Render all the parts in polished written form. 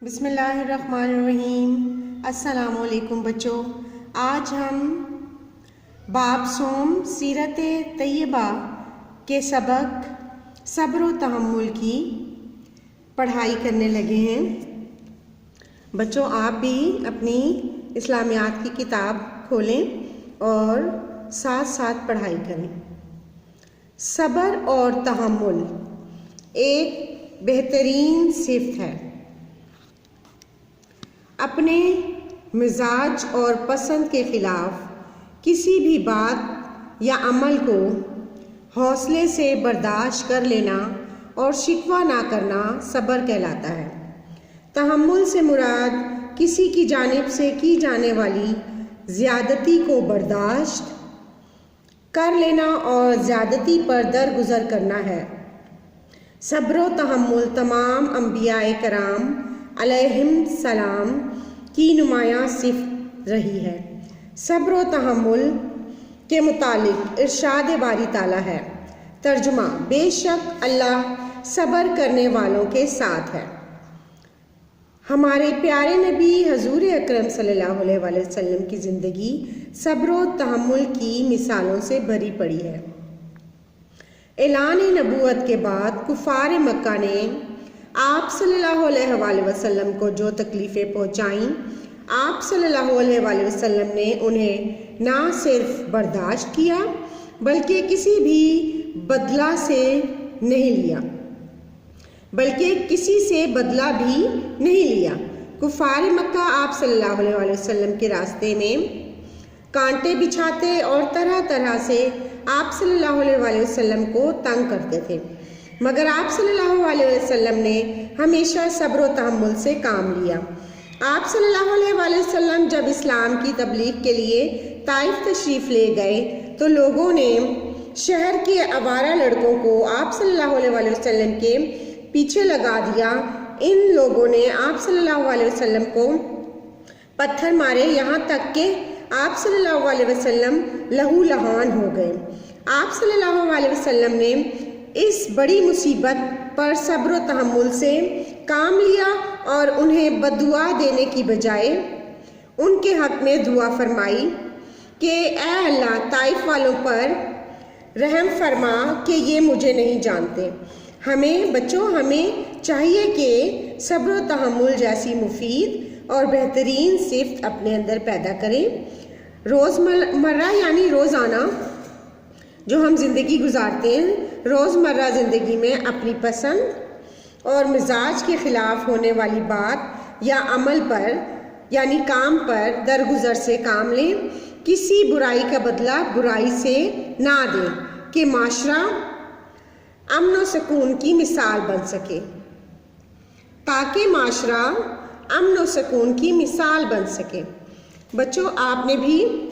بسم اللہ الرحمن الرحیم۔ السلام علیکم بچوں، آج ہم باب صوم سیرت طیبہ کے سبق صبر و تحمل کی پڑھائی کرنے لگے ہیں۔ بچوں آپ بھی اپنی اسلامیات کی کتاب کھولیں اور ساتھ ساتھ پڑھائی کریں۔ صبر اور تحمل ایک بہترین صفت ہے۔ اپنے مزاج اور پسند کے خلاف کسی بھی بات یا عمل کو حوصلے سے برداشت کر لینا اور شکوہ نہ کرنا صبر کہلاتا ہے۔ تحمل سے مراد کسی کی جانب سے کی جانے والی زیادتی کو برداشت کر لینا اور زیادتی پر درگزر کرنا ہے۔ صبر و تحمل تمام انبیاء کرام علیہم السلام کی نمایاں صفت رہی ہے۔ صبر و تحمل کے متعلق ارشاد باری تعالیٰ ہے، ترجمہ: بے شک اللہ صبر کرنے والوں کے ساتھ ہے۔ ہمارے پیارے نبی حضور اکرم صلی اللہ علیہ وآلہ وسلم کی زندگی صبر و تحمل کی مثالوں سے بھری پڑی ہے۔ اعلان نبوت کے بعد کفار مکہ نے آپ صلی اللہ علیہ وآلہ وسلم کو جو تکلیفیں پہنچائیں، آپ صلی اللہ علیہ وآلہ وسلم نے انہیں نہ صرف برداشت کیا بلکہ کسی بھی بدلہ سے نہیں لیا۔ کفار مکہ آپ صلی اللہ علیہ وآلہ وسلم کے راستے میں کانٹے بچھاتے اور طرح طرح سے آپ صلی اللہ علیہ وآلہ وسلم کو تنگ کرتے تھے، مگر آپ صلی اللہ علیہ وسلم نے ہمیشہ صبر و تحمل سے کام لیا۔ آپ صلی اللہ علیہ وآلہ وسلم جب اسلام کی تبلیغ کے لیے طائف تشریف لے گئے تو لوگوں نے شہر کے آوارہ لڑکوں کو آپ صلی اللہ علیہ وآلہ وسلم کے پیچھے لگا دیا۔ ان لوگوں نے آپ صلی اللہ علیہ وسلم کو پتھر مارے، یہاں تک کہ آپ صلی اللہ علیہ وسلم لہو لہان ہو گئے۔ آپ صلی اللہ علیہ وسلم نے اس بڑی مصیبت پر صبر و تحمل سے کام لیا اور انہیں بددعا دینے کی بجائے ان کے حق میں دعا فرمائی کہ اے اللہ طائف والوں پر رحم فرما کہ یہ مجھے نہیں جانتے۔ ہمیں چاہیے کہ صبر و تحمل جیسی مفید اور بہترین صفت اپنے اندر پیدا کریں۔ روزمرہ یعنی روزانہ جو ہم زندگی گزارتے ہیں، روزمرہ زندگی میں اپنی پسند اور مزاج کے خلاف ہونے والی بات یا عمل پر یعنی کام پر درگزر سے کام لیں۔ کسی برائی کا بدلہ برائی سے نہ دیں کہ معاشرہ امن و سکون کی مثال بن سکے، بچوں آپ نے بھی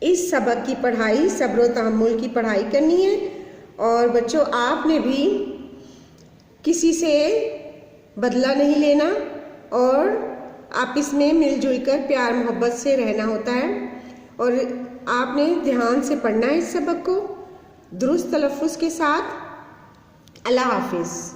اس سبق کی پڑھائی صبر و تحمل کی پڑھائی کرنی ہے، اور بچوں آپ نے بھی کسی سے بدلہ نہیں لینا اور آپس میں مل جل کر پیار محبت سے رہنا ہوتا ہے، اور آپ نے دھیان سے پڑھنا ہے اس سبق کو درست تلفظ کے ساتھ۔ اللہ حافظ۔